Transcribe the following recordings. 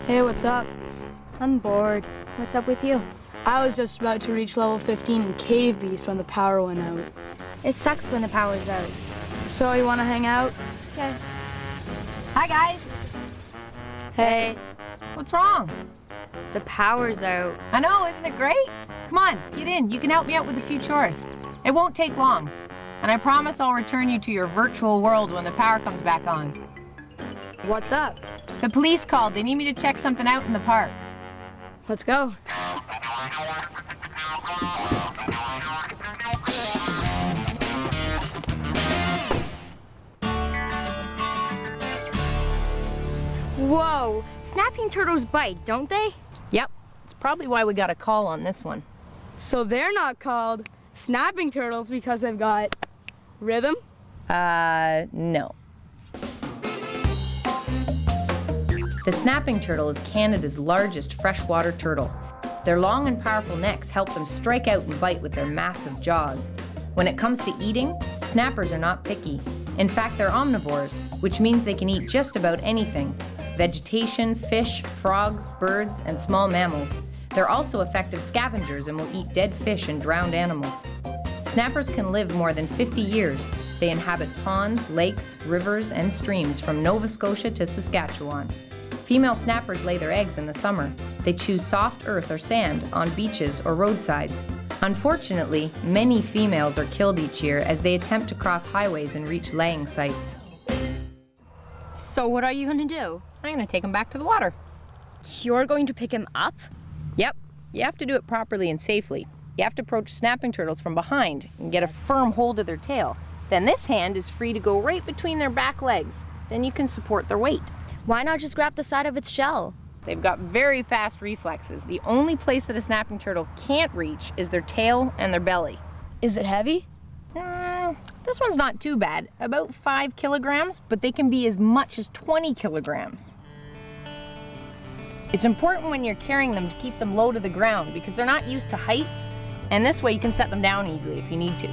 Hey, what's up? I'm bored. What's up with you? I was just about to reach level 15 in Cave Beast when the power went out. It sucks when the power's out. So you want to hang out? Okay. Hi, guys. Hey. What's wrong? The power's out. I know, isn't it great? Come on, get in. You can help me out with a few chores. It won't take long. And I promise I'll return you to your virtual world when the power comes back on. What's up? The police called. They need me to check something out in the park. Let's go. Whoa! Snapping turtles bite, don't they? Yep. It's probably why we got a call on this one. So they're not called snapping turtles because they've got rhythm? No. The snapping turtle is Canada's largest freshwater turtle. Their long and powerful necks help them strike out and bite with their massive jaws. When it comes to eating, snappers are not picky. In fact, they're omnivores, which means they can eat just about anything: vegetation, fish, frogs, birds, and small mammals. They're also effective scavengers and will eat dead fish and drowned animals. Snappers can live more than 50 years. They inhabit ponds, lakes, rivers, and streams from Nova Scotia to Saskatchewan. Female snappers lay their eggs in the summer. They choose soft earth or sand on beaches or roadsides. Unfortunately, many females are killed each year as they attempt to cross highways and reach laying sites. So what are you gonna do? I'm gonna take them back to the water. You're going to pick him up? Yep, you have to do it properly and safely. You have to approach snapping turtles from behind and get a firm hold of their tail. Then this hand is free to go right between their back legs. Then you can support their weight. Why not just grab the side of its shell? They've got very fast reflexes. The only place that a snapping turtle can't reach is their tail and their belly. Is it heavy? This one's not too bad, about 5 kilograms, but they can be as much as 20 kilograms. It's important when you're carrying them to keep them low to the ground because they're not used to heights, and this way you can set them down easily if you need to.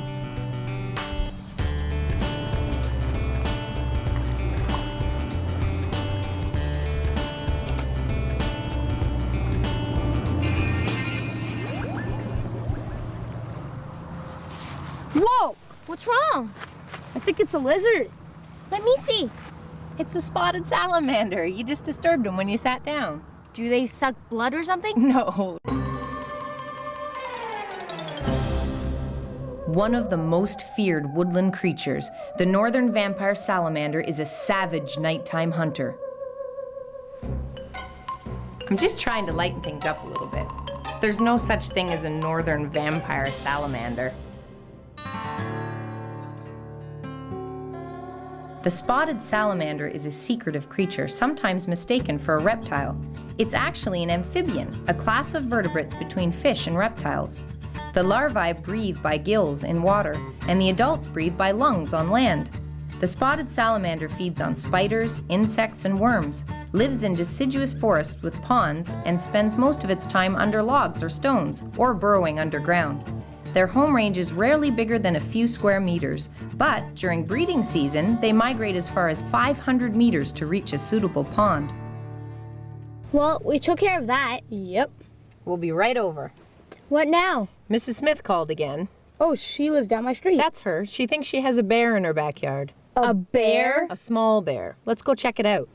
Whoa! What's wrong? I think it's a lizard. Let me see. It's a spotted salamander. You just disturbed them when you sat down. Do they suck blood or something? No. One of the most feared woodland creatures, the northern vampire salamander, is a savage nighttime hunter. I'm just trying to lighten things up a little bit. There's no such thing as a northern vampire salamander. The spotted salamander is a secretive creature, sometimes mistaken for a reptile. It's actually an amphibian, a class of vertebrates between fish and reptiles. The larvae breathe by gills in water, and the adults breathe by lungs on land. The spotted salamander feeds on spiders, insects, and worms, lives in deciduous forests with ponds, and spends most of its time under logs or stones, or burrowing underground. Their home range is rarely bigger than a few square meters, but during breeding season, they migrate as far as 500 meters to reach a suitable pond. Well, we took care of that. Yep. We'll be right over. What now? Mrs. Smith called again. Oh, she lives down my street. That's her. She thinks she has a bear in her backyard. A bear? A small bear. Let's go check it out.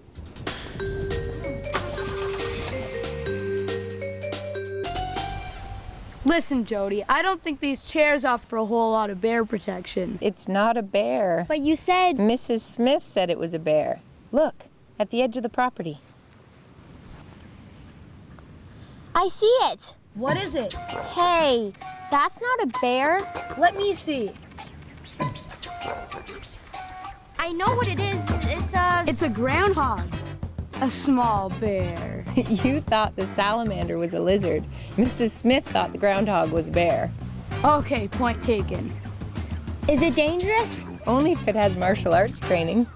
Listen, Jody, I don't think these chairs offer a whole lot of bear protection. It's not a bear. But you said... Mrs. Smith said it was a bear. Look, at the edge of the property. I see it. What is it? Hey, that's not a bear. Let me see. I know what it is. It's a groundhog. A small bear. You thought the salamander was a lizard. Mrs. Smith thought the groundhog was a bear. Okay, point taken. Is it dangerous? Only if it has martial arts training.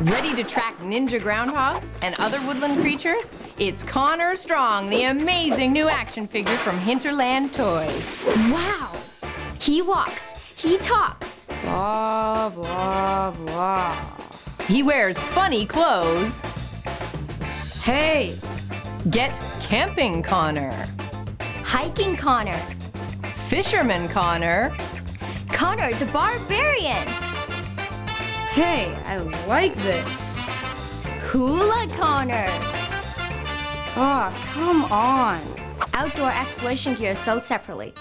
Ready to track ninja groundhogs and other woodland creatures? It's Connor Strong, the amazing new action figure from Hinterland Toys. Wow. He walks. He talks. Blah, blah, blah. He wears funny clothes. Hey! Get camping, Connor. Hiking Connor. Fisherman Connor. Connor the barbarian. Hey, I like this. Hula Connor. Aw, come on. Outdoor exploration gear sold separately.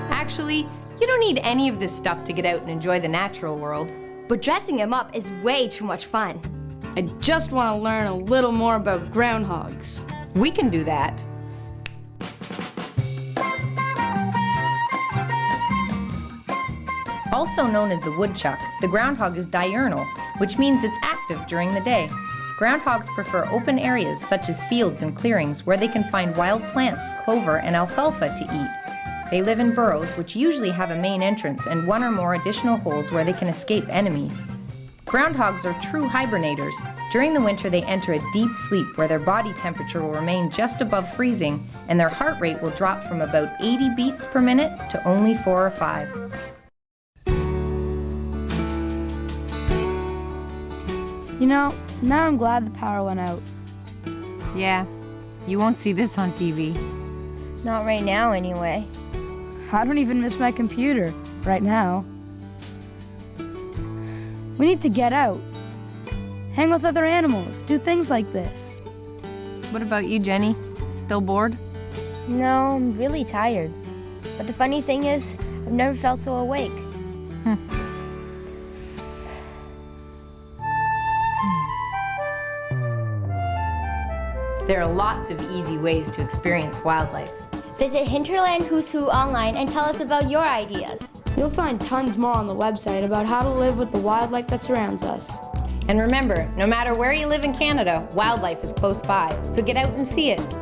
Actually, you don't need any of this stuff to get out and enjoy the natural world. But dressing him up is way too much fun. I just want to learn a little more about groundhogs. We can do that. Also known as the woodchuck, the groundhog is diurnal, which means it's active during the day. Groundhogs prefer open areas such as fields and clearings where they can find wild plants, clover, and alfalfa to eat. They live in burrows which usually have a main entrance and one or more additional holes where they can escape enemies. Groundhogs are true hibernators. During the winter, they enter a deep sleep where their body temperature will remain just above freezing and their heart rate will drop from about 80 beats per minute to only 4 or 5. You know, now I'm glad the power went out. Yeah, you won't see this on TV. Not right now, anyway. I don't even miss my computer right now. We need to get out. Hang with other animals, do things like this. What about you, Jenny? Still bored? No, I'm really tired. But the funny thing is, I've never felt so awake. There are lots of easy ways to experience wildlife. Visit Hinterland Who's Who online and tell us about your ideas. You'll find tons more on the website about how to live with the wildlife that surrounds us. And remember, no matter where you live in Canada, wildlife is close by, so get out and see it.